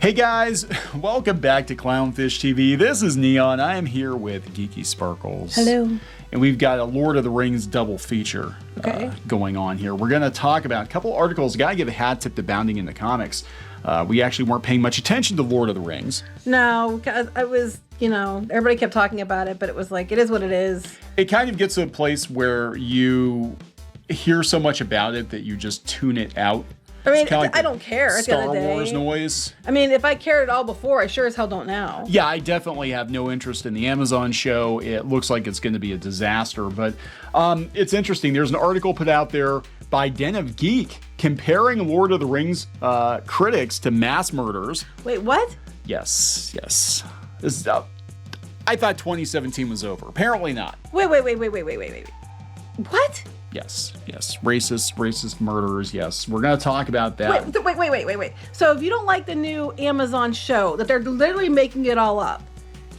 Hey guys, welcome back to Clownfish TV. This is Neon. I am here with Geeky Sparkles. Hello. And we've got a Lord of the Rings double feature going on here. We're going to talk about a couple articles. Got to give a hat tip to Bounding in the Comics. We actually weren't paying much attention to Lord of the Rings. No, I was, everybody kept talking about it, but it was like, it is what it is. It kind of gets to a place where you hear so much about it that you just tune it out. I mean, like I don't care at the end of the day. Star Wars noise. I mean, if I cared at all before, I sure as hell don't now. Yeah, I definitely have no interest in the Amazon show. It looks like it's going to be a disaster, but it's interesting. There's an article put out there by Den of Geek comparing Lord of the Rings critics to mass murderers. Wait, what? Yes. This is, I thought 2017 was over. Apparently not. Wait. What? Yes. Racist murderers. Yes, we're going to talk about that. Wait. So if you don't like the new Amazon show, that they're literally making it all up,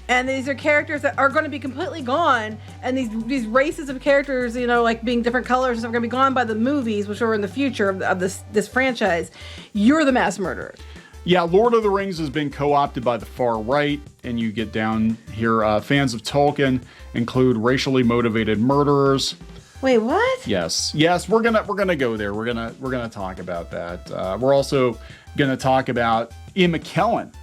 and these are characters that are going to be completely gone, and these races of characters, like being different colors, are going to be gone by the movies, which are in the future of this franchise, you're the mass murderer. Yeah, Lord of the Rings has been co-opted by the far right, and you get down here. Fans of Tolkien include racially motivated murderers. Wait, what? Yes, we're gonna go there. We're gonna talk about that. We're also gonna talk about Ian McKellen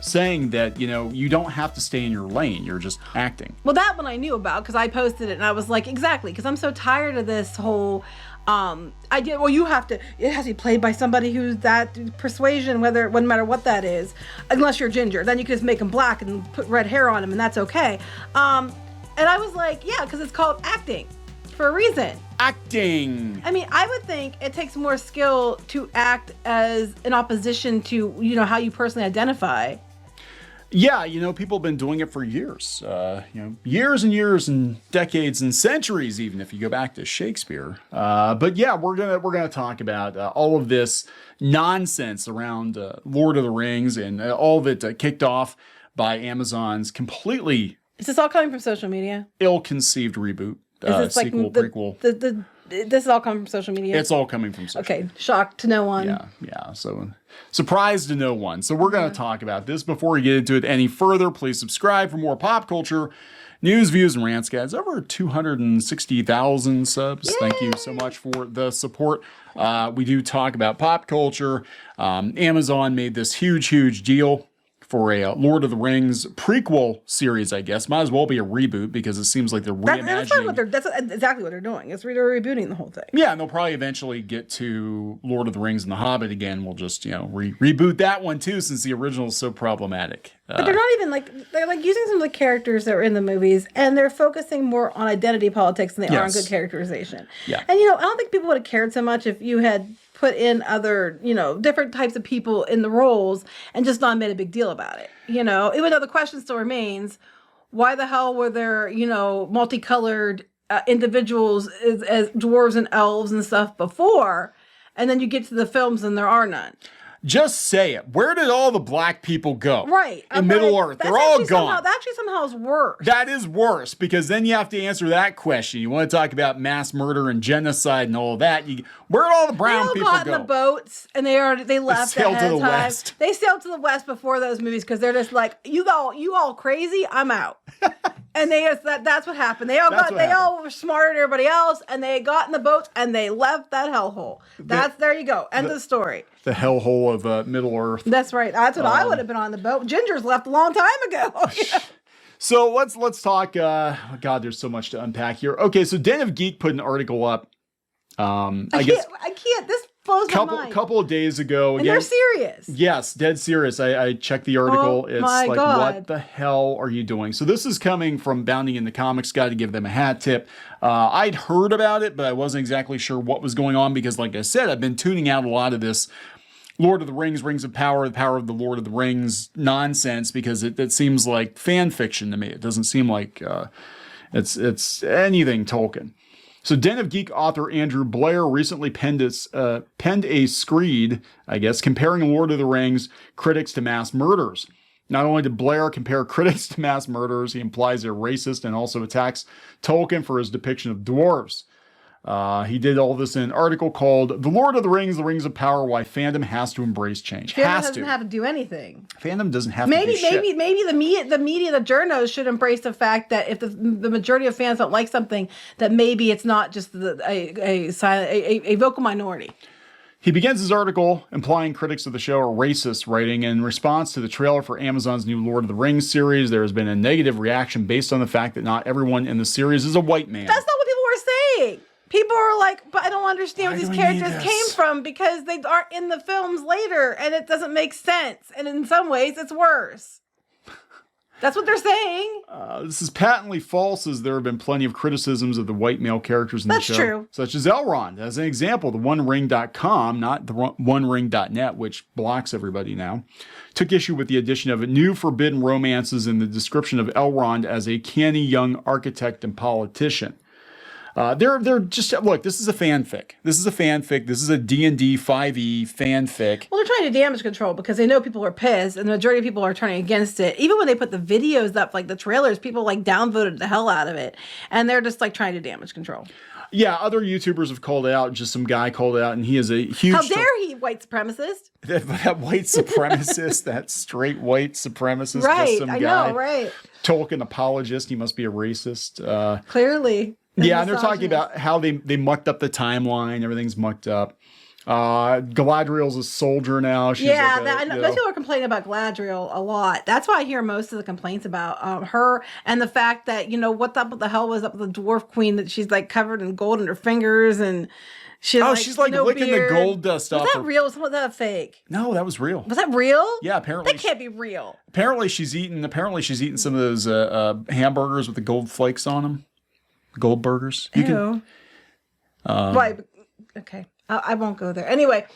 saying that you don't have to stay in your lane. You're just acting. Well, that one I knew about because I posted it and I was like, exactly, because I'm so tired of this whole idea. Well, it has to be played by somebody who's that persuasion, no matter what that is, unless you're ginger. Then you can just make him black and put red hair on him, and that's okay. And I was like, yeah, because it's called acting. For a reason. Acting. I mean, I would think it takes more skill to act as an opposition to, how you personally identify. Yeah, people have been doing it for years. Years and years and decades and centuries, even if you go back to Shakespeare. But yeah, we're gonna talk about all of this nonsense around Lord of the Rings and all of it kicked off by Amazon's completely. Is this all coming from social media? Ill-conceived reboot. Is this sequel, prequel. This is all coming from social media? It's all coming from social media. Okay, shock to no one. Yeah. So, surprise to no one. So we're going to talk about this. Before we get into it any further, please subscribe for more pop culture, news, views, and rants, guys. Over 260,000 subs. Yay! Thank you so much for the support. We do talk about pop culture. Amazon made this huge deal for a Lord of the Rings prequel series, I guess. Might as well be a reboot because it seems like they're reimagining. That's exactly what they're doing. They're rebooting the whole thing. Yeah, and they'll probably eventually get to Lord of the Rings and The Hobbit again. We'll just, reboot that one too, since the original is so problematic. But they're not even they're using some of the characters that were in the movies, and they're focusing more on identity politics than they are on good characterization. Yeah. And I don't think people would have cared so much if you had put in other, different types of people in the roles and just not made a big deal about it. Even though the question still remains, why the hell were there, multicolored individuals as dwarves and elves and stuff before, and then you get to the films and there are none? Just say it. Where did all the black people go? Right. In Middle-earth. They're all gone. That actually somehow is worse. That is worse, because then you have to answer that question. You want to talk about mass murder and genocide and all of that. Where did all the brown people go? They all got in the boats, and they left sailed ahead to of the time. west. They sailed to the west before those movies because they're just like, you all crazy, I'm out. And that's what happened. They all were smarter than everybody else, and they got in the boats and they left that hellhole. There you go. End of the story. The hellhole of Middle-earth. That's right. That's what I would have been on the boat. Ginger's left a long time ago. So let's talk. God, there's so much to unpack here. Okay, so Den of Geek put an article up. I can't. This blows my mind. Couple of days ago. And they're serious. Yes, dead serious. I checked the article. It's like, God. What the hell are you doing? So this is coming from Bounding in the Comics. Got to give them a hat tip. I'd heard about it, but I wasn't exactly sure what was going on because, like I said, I've been tuning out a lot of this Lord of the Rings, Rings of Power, the power of the Lord of the Rings nonsense because it seems like fan fiction to me. It doesn't seem like it's anything Tolkien. So Den of Geek author Andrew Blair recently penned a screed, I guess, comparing Lord of the Rings critics to mass murderers. Not only did Blair compare critics to mass murderers, he implies they're racist and also attacks Tolkien for his depiction of dwarves. He did all this in an article called "The Lord of the Rings of Power: Why Fandom Has to Embrace Change." Fandom doesn't have to do anything. Fandom doesn't have to do shit. Maybe the media, the journos should embrace the fact that if the majority of fans don't like something, that maybe it's not just a vocal minority. He begins his article implying critics of the show are racist, writing, in response to the trailer for Amazon's new Lord of the Rings series, there has been a negative reaction based on the fact that not everyone in the series is a white man. That's not what people were saying. People are like, but I don't understand where these characters came from because they aren't in the films later and it doesn't make sense. And in some ways, it's worse. That's what they're saying. This is patently false, as there have been plenty of criticisms of the white male characters in the show. That's true. Such as Elrond. As an example, the OneRing.com, not the OneRing.net, which blocks everybody now, took issue with the addition of new forbidden romances in the description of Elrond as a canny young architect and politician. They're just, look, this is a fanfic. This is a D&D 5e fanfic. Well, they're trying to damage control because they know people are pissed and the majority of people are turning against it. Even when they put the videos up, like the trailers, people like downvoted the hell out of it. And they're just like trying to damage control. Yeah, other YouTubers have called it out. Just some guy called it out, and he is a huge... How dare he, white supremacist? That white supremacist, that straight white supremacist. Right, just some I guy. know, right. Tolkien apologist, he must be a racist. Clearly. Yeah, and they're talking about how they mucked up the timeline. Everything's mucked up. Galadriel's a soldier now. She's I know. Those people are complaining about Galadriel a lot. That's why I hear most of the complaints about her and the fact that, what the hell was up with the dwarf queen, that she's like covered in gold in her fingers and she's like no licking beard. the gold dust off. Was that real? Was that fake? No, that was real. Was that real? Yeah, apparently. That can't be real. Apparently she's eaten some of those hamburgers with the gold flakes on them. Gold burgers. Ew. Right. Okay. I won't go there. Anyway.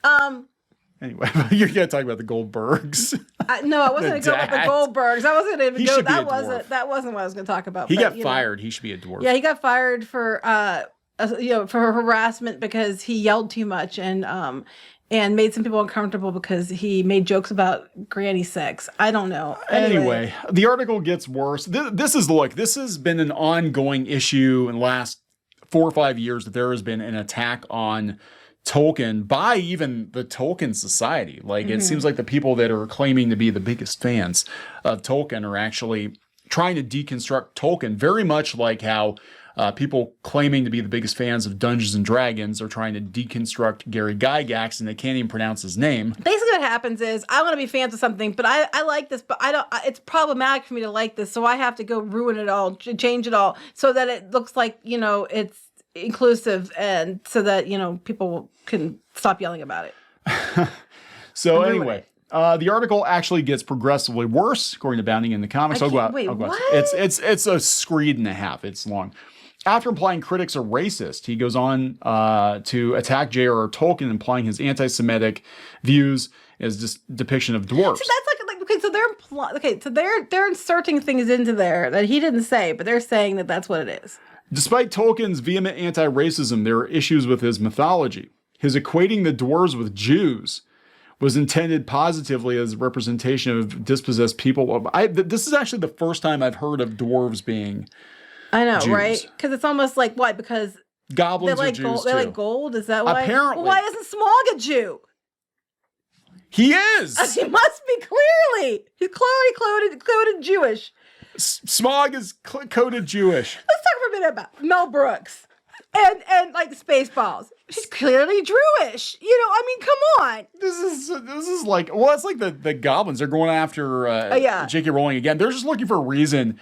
Anyway, you're going to talk about the Goldbergs. No, I wasn't going to go about the Goldbergs. I wasn't going to even go. That wasn't what I was going to talk about. He got fired. He should be a dwarf. Yeah, he got fired for for harassment because he yelled too much and made some people uncomfortable because he made jokes about granny sex. I don't know. Anyway, the article gets worse. This has been an ongoing issue in the last 4 or 5 years, that there has been an attack on Tolkien by even the Tolkien Society. Like, it seems like the people that are claiming to be the biggest fans of Tolkien are actually trying to deconstruct Tolkien, very much like how people claiming to be the biggest fans of Dungeons and Dragons are trying to deconstruct Gary Gygax, and they can't even pronounce his name. Basically what happens is, I want to be fans of something, but I like this, but I don't, it's problematic for me to like this, so I have to go ruin it all, change it all, so that it looks like, it's inclusive, and so that, people can stop yelling about it. So anyway, the article actually gets progressively worse, according to Bounding in the Comics. What? It's a screed and a half. It's long. After implying critics are racist, he goes on to attack j.r.r. Tolkien, implying his anti-Semitic views as just depiction of dwarves. See, that's like okay. So they're inserting things into there that he didn't say, but they're saying that that's what it is. Despite Tolkien's vehement anti-racism, there are issues with his mythology. His equating the dwarves with Jews was intended positively as a representation of dispossessed people. This is actually the first time I've heard of dwarves being Jews. Right? Because it's almost like, what? Because goblins are Jews gold, too. They like gold? Is that why? Apparently. Well, why isn't Smaug a Jew? He is! He must be, clearly. He's clearly coded Jewish. Smaug is coded Jewish. Let's talk for a minute about Mel Brooks and like Spaceballs. She's clearly Jewish. Come on. This is like, well, it's like the goblins. They're going after J.K. Rowling again. They're just looking for a reason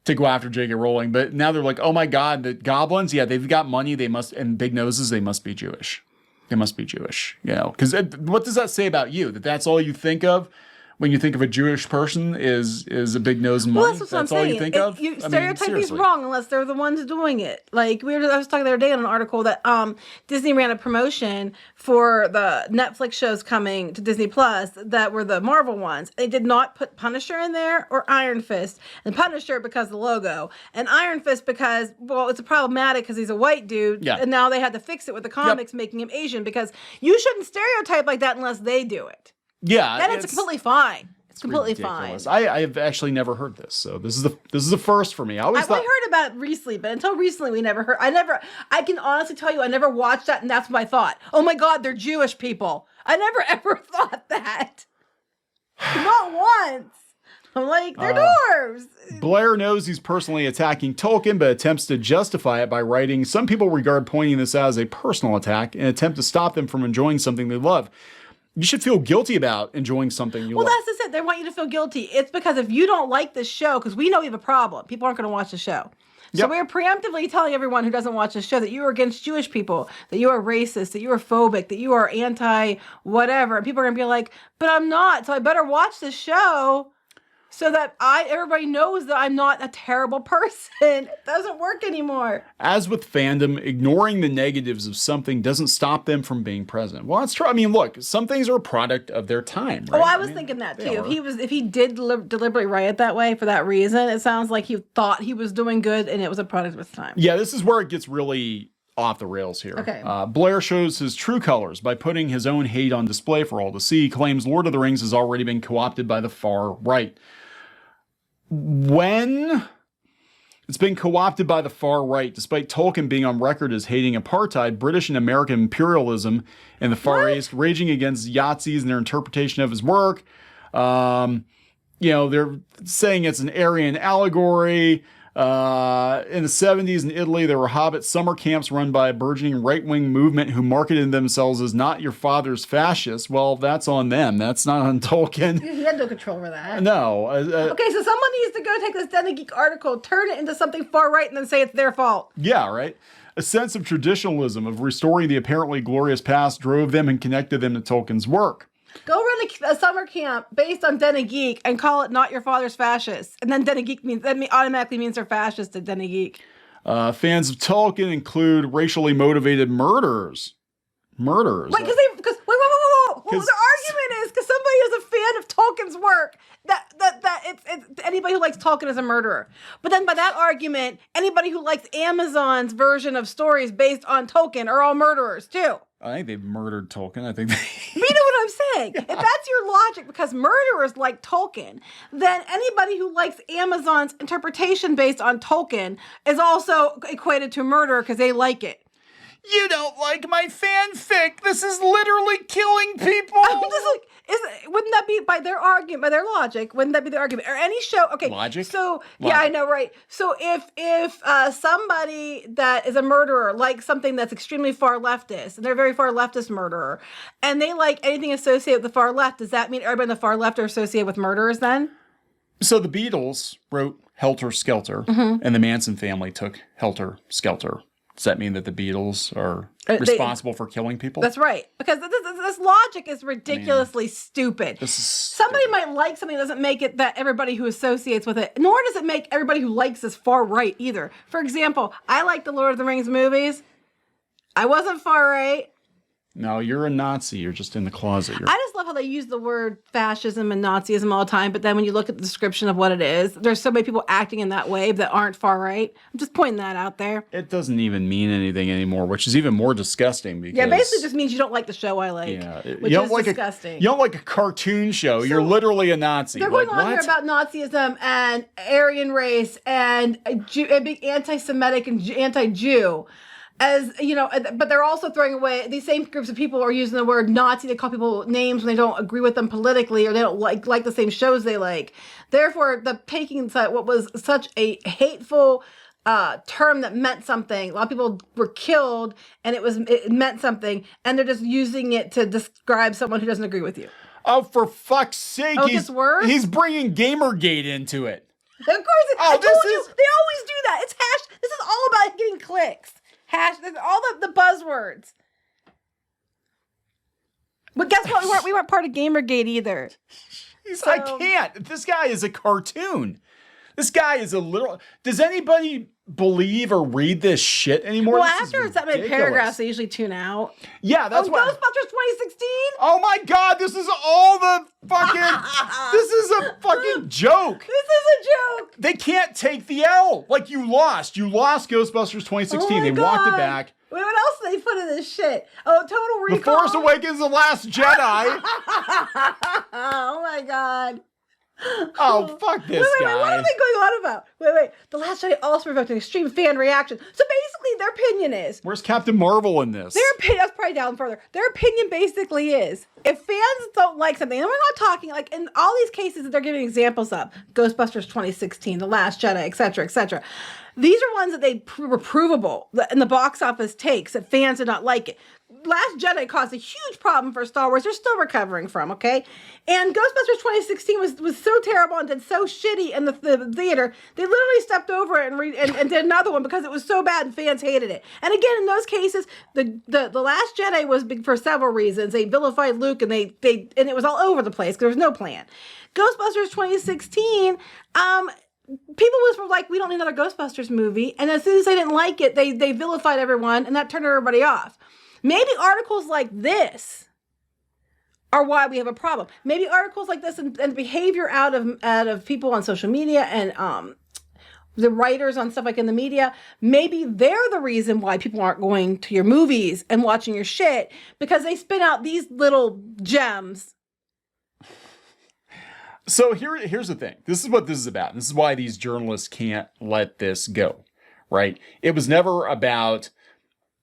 to go after J.K. Rowling. But now they're like, oh my God, the goblins, they've got money. They must, and big noses, they must be Jewish. They must be Jewish. Because what does that say about you? That's all you think of when you think of a Jewish person is a big nose and money? Well, that's what I'm saying. All you think of? Stereotyping is wrong unless they're the ones doing it. Like, I was talking the other day on an article that Disney ran a promotion for the Netflix shows coming to Disney Plus that were the Marvel ones. They did not put Punisher in there or Iron Fist. And Punisher because of the logo. And Iron Fist because, well, it's problematic because he's a white dude. Yeah. And now they had to fix it with the comics making him Asian, because you shouldn't stereotype like that unless they do it. Yeah. Then it's completely fine. It's completely ridiculous. fine. I've actually never heard this, so this is the first for me. I always thought. I heard about it recently, but until recently, we never heard. I can honestly tell you, I never watched that, and that's what I thought. Oh my God, they're Jewish people. I never ever thought that. Not once. I'm like, they're dwarves. Blair knows he's personally attacking Tolkien, but attempts to justify it by writing, "Some people regard pointing this out as a personal attack, an attempt to stop them from enjoying something they love. You should feel guilty about enjoying something you love." Well, that's just it. They want you to feel guilty. It's because if you don't like this show, because we know we have a problem, people aren't going to watch the show. So we're preemptively telling everyone who doesn't watch the show that you are against Jewish people, that you are racist, that you are phobic, that you are anti-whatever. And people are going to be like, but I'm not, so I better watch this show so that everybody knows that I'm not a terrible person. It doesn't work anymore. As with fandom, ignoring the negatives of something doesn't stop them from being present. Well, that's true. I mean, look, some things are a product of their time, right? Oh, I was thinking that too. If he did deliberately write it that way for that reason, it sounds like he thought he was doing good and it was a product of his time. Yeah, this is where it gets really off the rails here. Okay. Blair shows his true colors by putting his own hate on display for all to see. Claims Lord of the Rings has already been co-opted by the far right. When it's been co-opted by the far right, despite Tolkien being on record as hating apartheid, British and American imperialism, and the Far East raging against Yazidis and their interpretation of his work. They're saying it's an Aryan allegory. In the 70s in Italy, there were Hobbit summer camps run by a burgeoning right-wing movement who marketed themselves as not your father's fascists. Well, that's on them. That's not on Tolkien. He had no control over that. No. Okay, so someone needs to go take this Den of Geek article, turn it into something far right, and then say it's their fault. Yeah, right. A sense of traditionalism, of restoring the apparently glorious past, drove them and connected them to Tolkien's work. Go run a summer camp based on Den of Geek and call it Not Your Father's Fascist. And then Den of Geek automatically means they're fascist at Den of Geek. Fans of Tolkien include racially motivated murderers. Murderers. Wait, whoa. Well, the argument is because somebody is a fan of Tolkien's work that it's anybody who likes Tolkien is a murderer. But then by that argument, anybody who likes Amazon's version of stories based on Tolkien are all murderers too. I think they've murdered Tolkien. I think You know what I'm saying? If that's your logic, because murderers like Tolkien, then anybody who likes Amazon's interpretation based on Tolkien is also equated to a murderer because they like it. You don't like my fanfic. This is literally killing people. I'm just like, wouldn't that be by their argument, by their logic? Wouldn't that be the argument? Or any show? Okay, logic. So logic. Yeah, I know, right? So if somebody that is a murderer likes something that's extremely far leftist, and they're a very far leftist murderer, and they like anything associated with the far left, does that mean everybody in the far left are associated with murderers then? So the Beatles wrote Helter Skelter, and the Manson family took Helter Skelter. Does that mean that the Beatles are responsible for killing people? That's right. Because this logic is ridiculously stupid. Somebody might like something, doesn't make it that everybody who associates with it, nor does it make everybody who likes this far right either. For example, I like the Lord of the Rings movies. I wasn't far right. No, you're a Nazi. You're just in the closet. I just love how they use the word fascism and Nazism all the time, but then when you look at the description of what it is, there's so many people acting in that way that aren't far right. I'm just pointing that out there. It doesn't even mean anything anymore, which is even more disgusting. Because, yeah, basically just means you don't like the show I like, which is disgusting. You don't like a cartoon show. So you're literally a Nazi. They're going on here about Nazism and Aryan race and being anti-Semitic and anti-Jew. As you know, but they're also throwing away these same groups of people are using the word Nazi to call people names when they don't agree with them politically or they don't like the same shows they like. Therefore, the taking what was such a hateful term that meant something. A lot of people were killed, and it meant something, and they're just using it to describe someone who doesn't agree with you. Oh, for fuck's sake! Oh, it's worse? He's bringing Gamergate into it. Of course, I told you they always do that. It's hash. This is all about getting clicks. All the buzzwords. But guess what? We weren't part of Gamergate either. I can't. This guy is a cartoon. This guy is a literal. Does anybody believe or read this shit anymore? Well, after that many paragraphs, they usually tune out. Yeah, that's why. Ghostbusters 2016? Oh my God, this is all the fucking. This is a fucking joke. This is a joke. They can't take the L. Like, you lost. You lost Ghostbusters 2016. They walked it back. Wait, what else did they put in this shit? Oh, Total Recall. The Force Awakens, The Last Jedi. Oh my God. Oh, fuck this guy. Wait, what are they going on about? Wait. The Last Jedi also provoked an extreme fan reaction. So basically, their opinion is... Where's Captain Marvel in this? Their opinion, that's probably down further. Their opinion basically is, if fans don't like something, and we're not talking, like, in all these cases that they're giving examples of, Ghostbusters 2016, The Last Jedi, etc., etc., these are ones that they were provable in the box office takes, that fans did not like it. Last Jedi caused a huge problem for Star Wars. They're still recovering from, okay? And Ghostbusters 2016 was so terrible and did so shitty in the theater, they literally stepped over it and did another one because it was so bad and fans hated it. And again, in those cases, the Last Jedi was big for several reasons. They vilified Luke and and it was all over the place because there was no plan. Ghostbusters 2016, people were like, we don't need another Ghostbusters movie. And as soon as they didn't like it, they vilified everyone and that turned everybody off. Maybe articles like this are why we have a problem. Maybe articles like this and behavior out of people on social media and the writers on stuff like in the media, maybe they're the reason why people aren't going to your movies and watching your shit, because they spin out these little gems. So here's the thing. This is what this is about. This is why these journalists can't let this go, right? It was never about,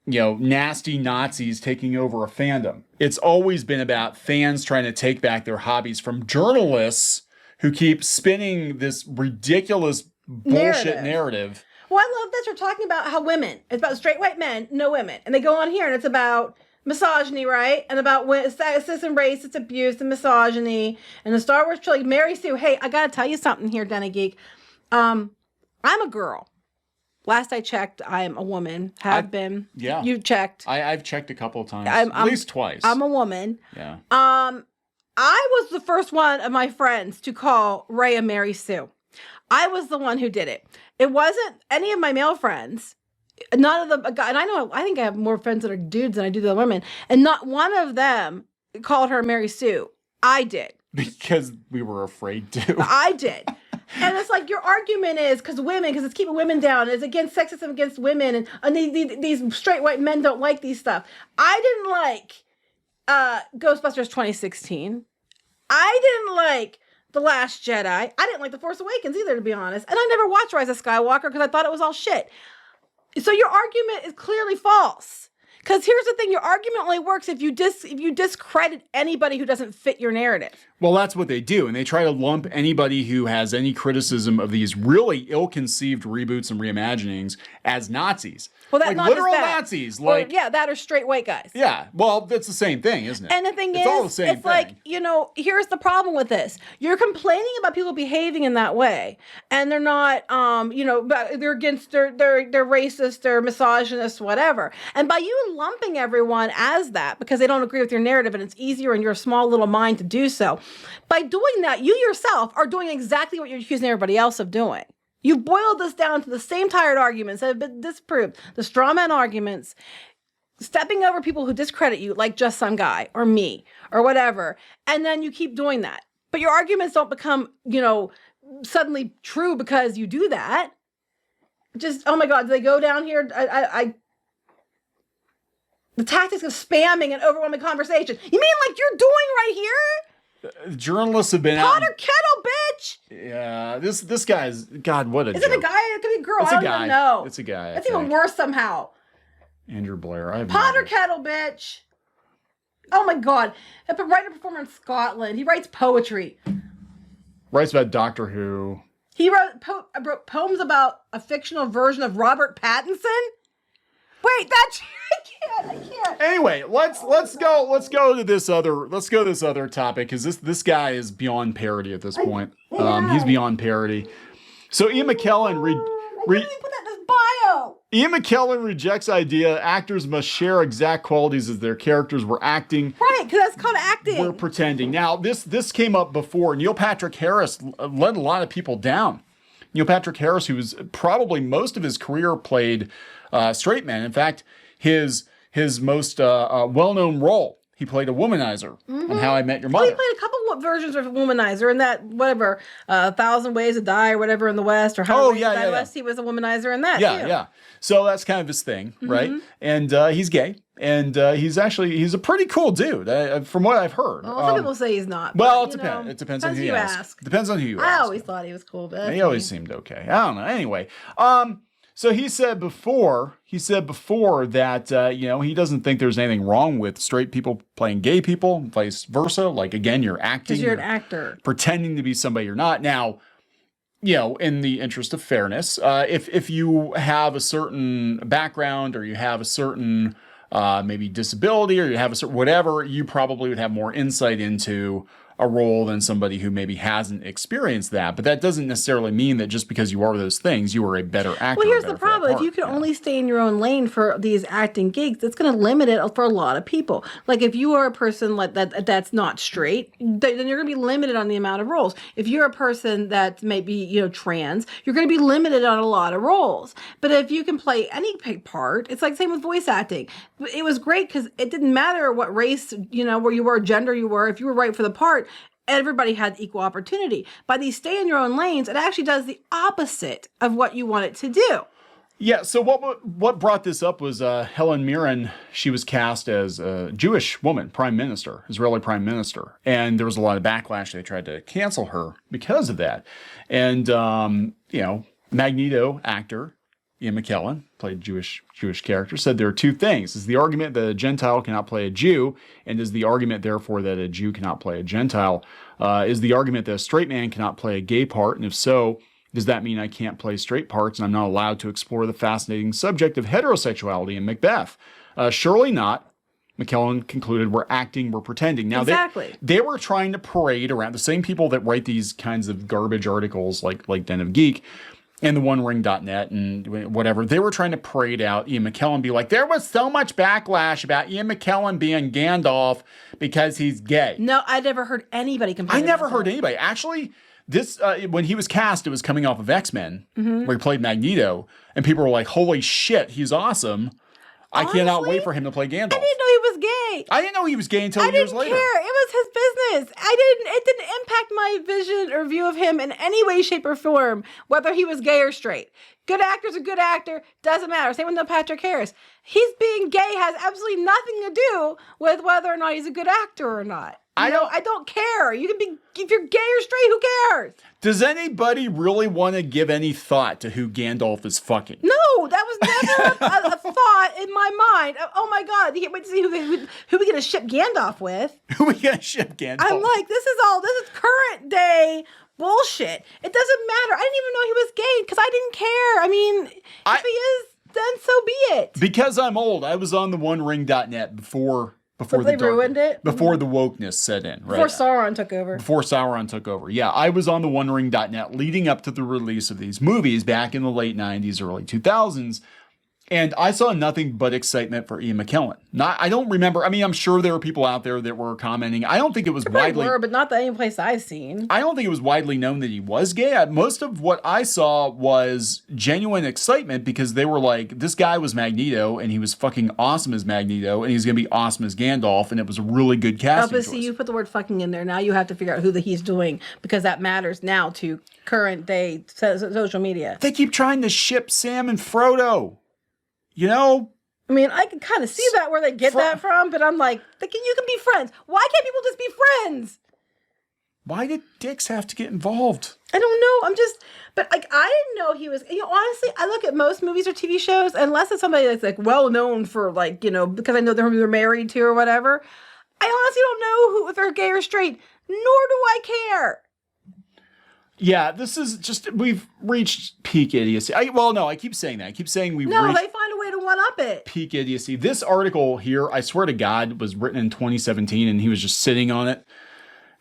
nasty Nazis taking over a fandom. It's always been about fans trying to take back their hobbies from journalists who keep spinning this ridiculous bullshit narrative. Well, I love this. We're talking about how women, it's about straight white men, no women. And they go on here and it's about misogyny, right? And about sexist and racist abuse and misogyny. And the Star Wars trilogy, Mary Sue. Hey, I got to tell you something here, Denny Geek. I'm a girl. Last I checked, I'm a woman. Have been. Yeah. You checked. I've checked a couple of times. At least twice. I'm a woman. Yeah. I was the first one of my friends to call Ray a Mary Sue. I was the one who did it. It wasn't any of my male friends. None of them. And I think I have more friends that are dudes than I do the women. And not one of them called her Mary Sue. I did. Because we were afraid to. I did. And it's like your argument is because it's keeping women down. It's against sexism against women. And these straight white men don't like these stuff. I didn't like Ghostbusters 2016. I didn't like The Last Jedi. I didn't like The Force Awakens either, to be honest. And I never watched Rise of Skywalker because I thought it was all shit. So your argument is clearly false. Because here's the thing, your argument only works if you discredit anybody who doesn't fit your narrative. Well, that's what they do. And they try to lump anybody who has any criticism of these really ill-conceived reboots and reimaginings as Nazis. Well, that's like not literal just that. Nazis. That are straight white guys. Yeah, well, that's the same thing, isn't it? And the thing it's all the same it's thing. like, here's the problem with this. You're complaining about people behaving in that way. And they're not, they're against, they're racist, they're misogynist, whatever. And by you lumping everyone as that, because they don't agree with your narrative and it's easier in your small little mind to do so, by doing that, you yourself are doing exactly what you're accusing everybody else of doing. You boiled this down to the same tired arguments that have been disproved, the straw man arguments, stepping over people who discredit you, like just some guy or me or whatever. And then you keep doing that. But your arguments don't become, suddenly true because you do that. Just, oh my God, do they go down here? The tactics of spamming and overwhelming conversation. You mean like you're doing right here? Journalists have been Potter kettle, bitch. Yeah, this guy's God. What a Is joke. it a guy? It could be a girl. It's I a don't guy. even know. It's a guy. That's even worse somehow. Andrew Blair. I have Potter no idea. kettle, bitch. Oh my God, a writer performer in Scotland. He writes poetry. Writes about Doctor Who. He wrote poems about a fictional version of Robert Pattinson. Wait, that's I can't. Anyway, let's go to this other topic because this guy is beyond parody at this point. He's beyond parody. So Ian McKellen put that in his bio. Ian McKellen rejects idea actors must share exact qualities as their characters were acting. Right, because that's called acting. We're pretending. Now this came up before. Neil Patrick Harris let a lot of people down. Neil Patrick Harris, who was probably most of his career played straight men. In fact, his most well-known role, he played a womanizer on How I Met Your Mother. Well, he played a couple of versions of womanizer in that, whatever, 1,000 Ways to Die or whatever in the West, or How Ways to Die in the West. He was a womanizer in that, too. Yeah. So that's kind of his thing, right? And he's gay. And he's a pretty cool dude, from what I've heard. Well, some people say he's not. Well, but, it depends. It depends on who you ask. ask. Depends on who you ask. I always thought he was cool, but he always seemed okay. I don't know. Anyway, so he said before that, he doesn't think there's anything wrong with straight people playing gay people, vice versa. Like, again, you're acting. Because you're an actor. Pretending to be somebody you're not. Now, in the interest of fairness, if you have a certain background or you have a certain maybe disability or you have a certain whatever, you probably would have more insight into a role than somebody who maybe hasn't experienced that. But that doesn't necessarily mean that just because you are those things, you are a better actor. Well, here's the problem. If you can only stay in your own lane for these acting gigs, it's going to limit it for a lot of people. Like if you are a person like that's not straight, then you're going to be limited on the amount of roles. If you're a person that may be, trans, you're going to be limited on a lot of roles. But if you can play any part, it's like same with voice acting. It was great because it didn't matter what race, where you were, gender you were, if you were right for the part, everybody had equal opportunity. By these stay in your own lanes, it actually does the opposite of what you want it to do. Yeah, so what brought this up was Helen Mirren. She was cast as a Jewish woman, prime minister, Israeli prime minister. And there was a lot of backlash. They tried to cancel her because of that. And, Magneto actor, Ian McKellen, played Jewish character, said there are two things. Is the argument that a Gentile cannot play a Jew, and is the argument, therefore, that a Jew cannot play a Gentile? Is the argument that a straight man cannot play a gay part? And if so, does that mean I can't play straight parts and I'm not allowed to explore the fascinating subject of heterosexuality in Macbeth? Surely not. McKellen concluded, we're acting, we're pretending. Now, exactly. They were trying to parade around the same people that write these kinds of garbage articles like Den of Geek and the OneRing.net and whatever. They were trying to parade out Ian McKellen, be like, there was so much backlash about Ian McKellen being Gandalf because he's gay. No, I never heard anybody complain. I never heard anybody. Actually, this when he was cast, it was coming off of X-Men, where he played Magneto, and people were like, holy shit, he's awesome. Honestly, I cannot wait for him to play Gandalf. I didn't know he was gay. I didn't know he was gay until years later. I didn't care. It was his business. It didn't impact my vision or view of him in any way, shape, or form, whether he was gay or straight. Good actor's a good actor. Doesn't matter. Same with Neil Patrick Harris. He's being gay has absolutely nothing to do with whether or not he's a good actor or not. I don't care. You can be, if you're gay or straight, who cares? Does anybody really want to give any thought to who Gandalf is fucking? No, that was never a thought in my mind. Oh my God, you can't wait to see who we going to ship Gandalf with. Who we going to ship Gandalf? I'm like, this is current day bullshit. It doesn't matter. I didn't even know he was gay because I didn't care. I mean, if he is, then so be it. Because I'm old, I was on the OneRing.net before they ruined it? Before the wokeness set in, right? Before Sauron took over. Before Sauron took over. Yeah, I was on the OneRing.net leading up to the release of these movies back in the late 90s, early 2000s. And I saw nothing but excitement for Ian McKellen. I don't remember. I mean, I'm sure there were people out there that were commenting. I don't think it was widely. Were, but not the only place I've seen. I don't think it was widely known that he was gay. Most of what I saw was genuine excitement because they were like, this guy was Magneto and he was fucking awesome as Magneto and he's going to be awesome as Gandalf. And it was a really good casting choice. Obviously, you put the word fucking in there. Now you have to figure out who he's doing because that matters now to current day social media. They keep trying to ship Sam and Frodo. I mean, I can kind of see that where they get that from, but I'm like, you can be friends. Why can't people just be friends? Why did dicks have to get involved? I don't know. But I didn't know he was, honestly, I look at most movies or TV shows, unless it's somebody that's like well known for because I know they're married to or whatever. I honestly don't know if they're gay or straight, nor do I care. Yeah, this is just, we've reached peak idiocy. I keep saying that. I keep saying we've reached... No, they find a way to one-up it. Peak idiocy. This article here, I swear to God, was written in 2017 and he was just sitting on it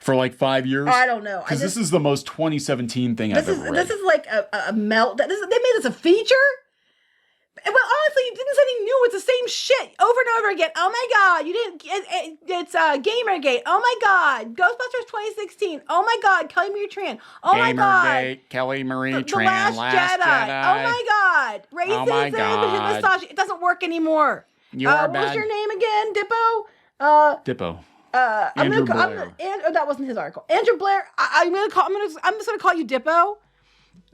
for like 5 years. I don't know. Because this is the most 2017 thing I've ever read. This is like a melt. They made this a feature? Well, honestly, you didn't say anything new. It's the same shit over and over again. Oh my God, you didn't. It's Gamergate. Oh my God, Ghostbusters 2016. Oh my God, Kelly Marie Tran. Oh my God, Gamergate, Kelly Marie The Tran, Last Jedi. Oh my God, racism, oh my God. misogyny. It doesn't work anymore. What was your name again? Dippo. Dippo. Andrew Blair. that wasn't his article. Andrew Blair. I'm just gonna call you Dippo.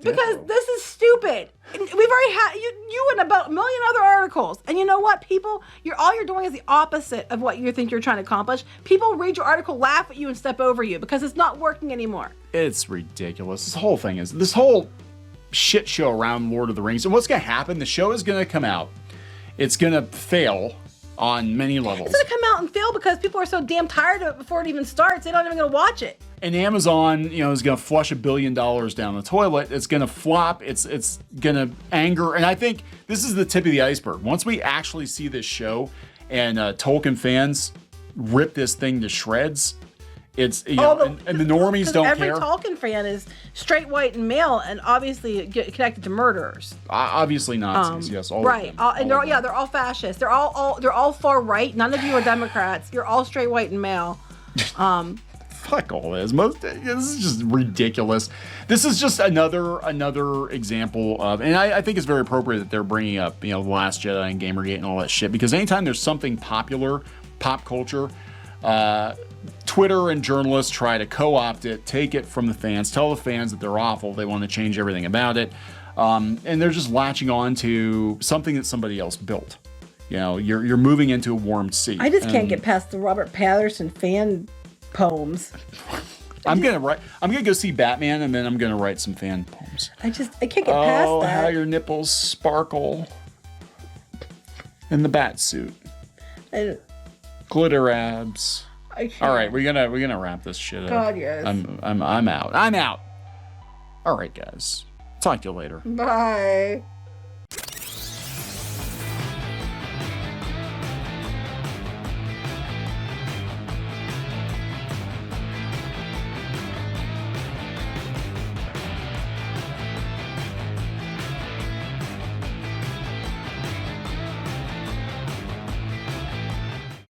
Because this is stupid. We've already had you and about a million other articles. And you know what? People, all you're doing is the opposite of what you think you're trying to accomplish. People read your article, laugh at you, and step over you because it's not working anymore. It's ridiculous. This whole shit show around Lord of the Rings. And what's going to happen? The show is going to come out. It's going to fail on many levels. It's going to come out and fail because people are so damn tired of it before it even starts. They're not even going to watch it. And Amazon, is going to flush $1 billion down the toilet. It's going to flop. It's going to anger. And I think this is the tip of the iceberg. Once we actually see this show and Tolkien fans rip this thing to shreds, it's, and the normies don't every care. Every Tolkien fan is straight, white, and male, and obviously connected to murderers. Obviously Nazis, yes. All right. Of them. And they're all fascists. They're all far right. None of you are Democrats. You're all straight, white, and male. Fuck all this. This is just ridiculous. This is just another example of, and I think it's very appropriate that they're bringing up, The Last Jedi and Gamergate and all that shit, because anytime there's something popular, pop culture, Twitter and journalists try to co-opt it, take it from the fans, tell the fans that they're awful, they want to change everything about it, and they're just latching on to something that somebody else built. You're moving into a warmed sea. I just can't get past the Robert Patterson fan poems. I'm gonna go see Batman, and then I'm gonna write some fan poems. I can't get past that. Oh, how your nipples sparkle in the bat suit. Glitter abs. All right, we're gonna wrap this shit up. God, yes. I'm out. I'm out. All right, guys. Talk to you later. Bye.